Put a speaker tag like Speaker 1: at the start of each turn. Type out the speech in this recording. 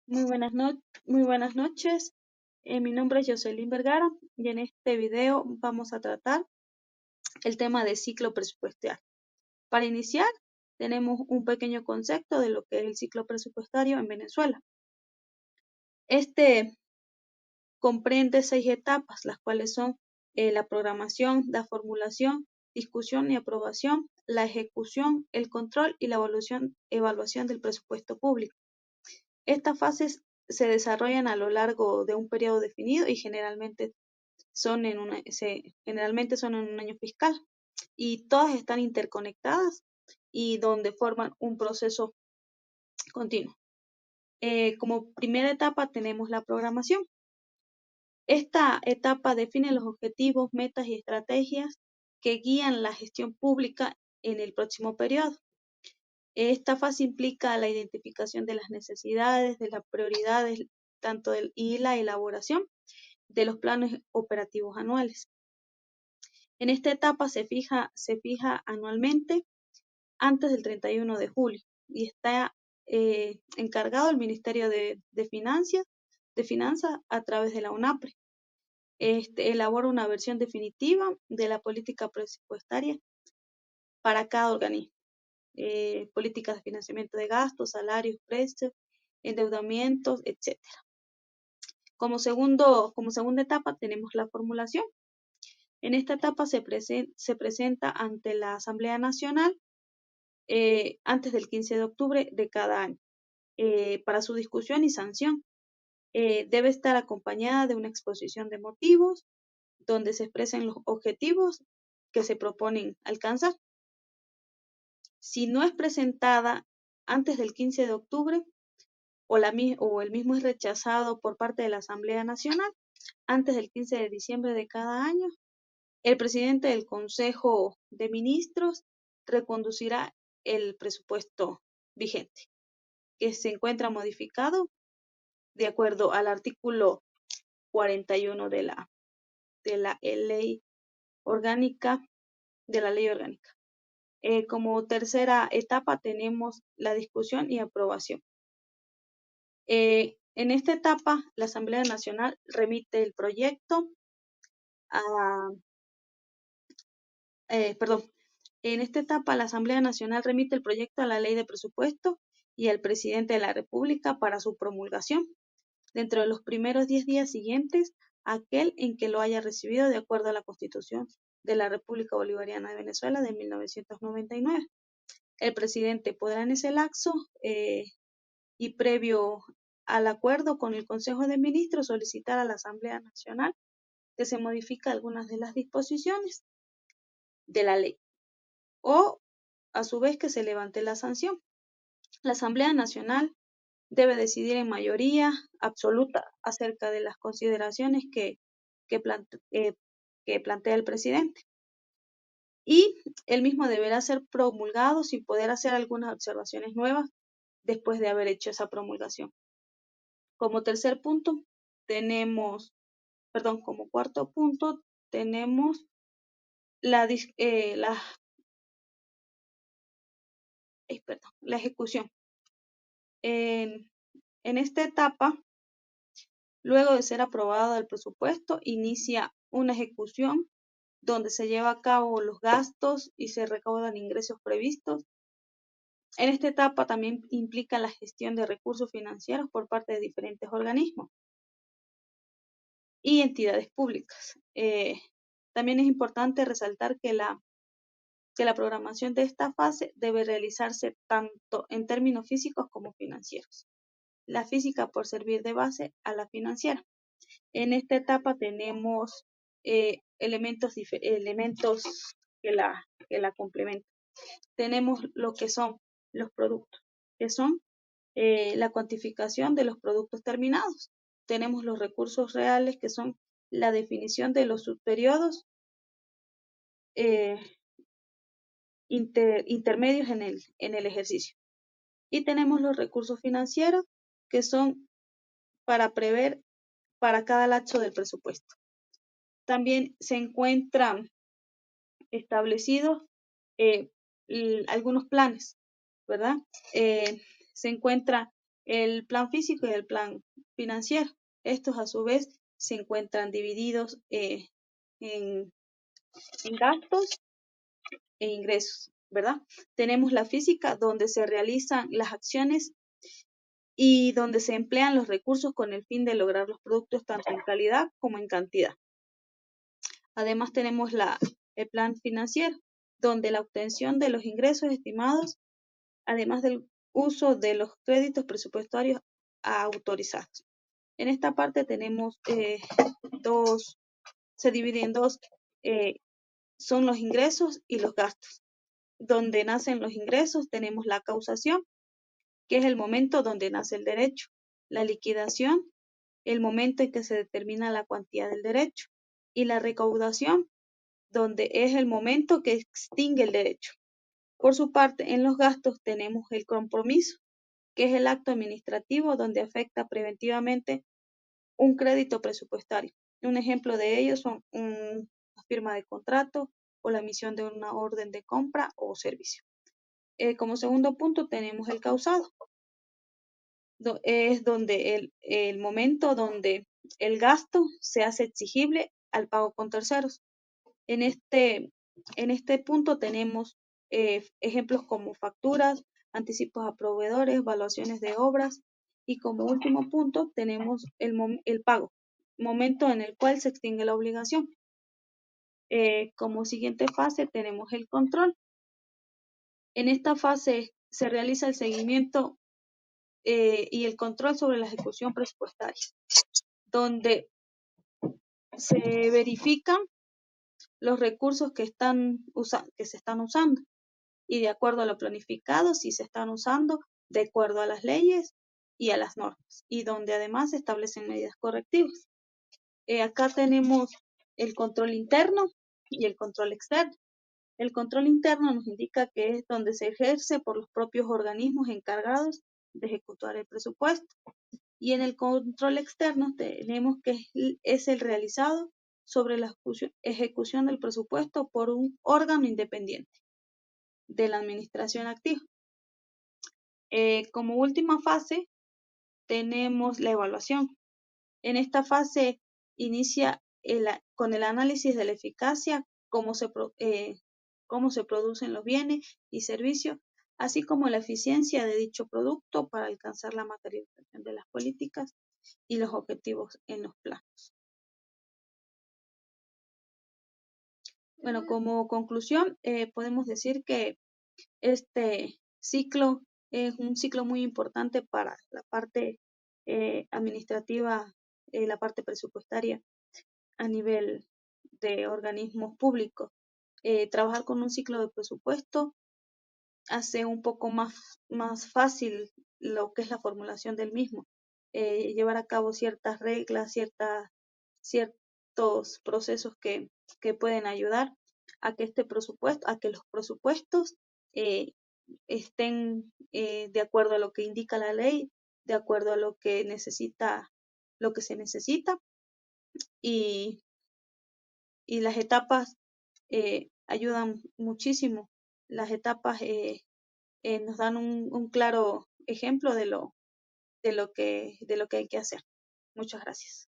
Speaker 1: Muy buenas noches. Mi nombre es Jocelyn Vergara y en este video vamos a tratar el tema de ciclo presupuestario. Para iniciar, tenemos un pequeño concepto de lo que es el ciclo presupuestario en Venezuela. Este comprende 6 etapas, las cuales son la programación, la formulación, discusión y aprobación, la ejecución, el control y la evaluación del presupuesto público. Estas fases se desarrollan a lo largo de un periodo definido y generalmente son en un año fiscal y todas están interconectadas y donde forman un proceso continuo. Como primera etapa tenemos la programación. Esta etapa define los objetivos, metas y estrategias que guían la gestión pública en el próximo periodo. Esta fase implica la identificación de las necesidades, de las prioridades, y la elaboración de los planes operativos anuales. En esta etapa se fija anualmente antes del 31 de julio y está encargado el Ministerio de Finanzas a través de la UNAPRE. Elabora una versión definitiva de la política presupuestaria para cada organismo. Políticas de financiamiento de gastos, salarios, precios, endeudamientos, etc. Como segunda etapa tenemos la formulación. En esta etapa se presenta ante la Asamblea Nacional antes del 15 de octubre de cada año para su discusión y sanción. Debe estar acompañada de una exposición de motivos donde se expresen los objetivos que se proponen alcanzar. Si no es presentada antes del 15 de octubre o el mismo es rechazado por parte de la Asamblea Nacional antes del 15 de diciembre de cada año, el presidente del Consejo de Ministros reconducirá el presupuesto vigente, que se encuentra modificado de acuerdo al artículo 41 de la ley orgánica. Como tercera etapa tenemos la discusión y aprobación. En esta etapa, la Asamblea Nacional remite el proyecto En esta etapa, la Asamblea Nacional remite el proyecto a la Ley de Presupuesto y al Presidente de la República para su promulgación, dentro de los primeros 10 días siguientes a aquel en que lo haya recibido de acuerdo a la Constitución de la República Bolivariana de Venezuela de 1999. El presidente podrá en ese lapso y previo al acuerdo con el Consejo de Ministros solicitar a la Asamblea Nacional que se modifique algunas de las disposiciones de la ley o a su vez que se levante la sanción. La Asamblea Nacional debe decidir en mayoría absoluta acerca de las consideraciones que plantea el presidente. Y el mismo deberá ser promulgado sin poder hacer algunas observaciones nuevas después de haber hecho esa promulgación. Como cuarto punto, tenemos la ejecución. En esta etapa, luego de ser aprobado el presupuesto, inicia una ejecución donde se lleva a cabo los gastos y se recaudan ingresos previstos. En esta etapa también implica la gestión de recursos financieros por parte de diferentes organismos y entidades públicas. También es importante resaltar que la programación de esta fase debe realizarse tanto en términos físicos como financieros. La física por servir de base a la financiera. En esta etapa tenemos elementos que la complementan. Tenemos lo que son los productos, que son la cuantificación de los productos terminados. Tenemos los recursos reales, que son la definición de los subperiodos intermedios en el ejercicio. Y tenemos los recursos financieros, que son para prever para cada lapso del presupuesto. También se encuentran establecidos algunos planes, ¿verdad? Se encuentra el plan físico y el plan financiero. Estos a su vez se encuentran divididos en, en gastos e ingresos, ¿verdad? Tenemos la física donde se realizan las acciones y donde se emplean los recursos con el fin de lograr los productos tanto en calidad como en cantidad. Además tenemos el plan financiero, donde la obtención de los ingresos estimados, además del uso de los créditos presupuestarios autorizados. En esta parte tenemos se divide en dos, son los ingresos y los gastos. Donde nacen los ingresos tenemos la causación, que es el momento donde nace el derecho, la liquidación, el momento en que se determina la cuantía del derecho, y la recaudación, donde es el momento que extingue el derecho. Por su parte, en los gastos tenemos el compromiso, que es el acto administrativo donde afecta preventivamente un crédito presupuestario. Un ejemplo de ello son una firma de contrato o la emisión de una orden de compra o servicio. Como segundo punto tenemos el causado. Es donde el momento donde el gasto se hace exigible al pago con terceros. En este punto tenemos ejemplos como facturas, anticipos a proveedores, evaluaciones de obras y como último punto tenemos el pago, momento en el cual se extingue la obligación. Como siguiente fase tenemos el control. En esta fase se realiza el seguimiento y el control sobre la ejecución presupuestaria, donde se verifican los recursos que se están usando y de acuerdo a lo planificado, si se están usando de acuerdo a las leyes y a las normas, y donde además se establecen medidas correctivas. Acá tenemos el control interno y el control externo. El control interno nos indica que es donde se ejerce por los propios organismos encargados de ejecutar el presupuesto. Y en el control externo tenemos que es el realizado sobre la ejecución del presupuesto por un órgano independiente de la administración activa. Como última fase tenemos la evaluación. En esta fase inicia con el análisis de la eficacia, cómo se producen los bienes y servicios, así como la eficiencia de dicho producto para alcanzar la materialización de las políticas y los objetivos en los planos. Bueno, como conclusión, podemos decir que este ciclo es un ciclo muy importante para la parte administrativa, la parte presupuestaria a nivel de organismos públicos. Trabajar con un ciclo de presupuesto hace un poco más fácil lo que es la formulación del mismo. Llevar a cabo ciertas reglas, ciertos procesos que pueden ayudar a que a que los presupuestos estén de acuerdo a lo que indica la ley, de acuerdo a lo que se necesita y, y las etapas ayudan muchísimo. Las etapas nos dan un claro ejemplo de lo que hay que hacer. Muchas gracias.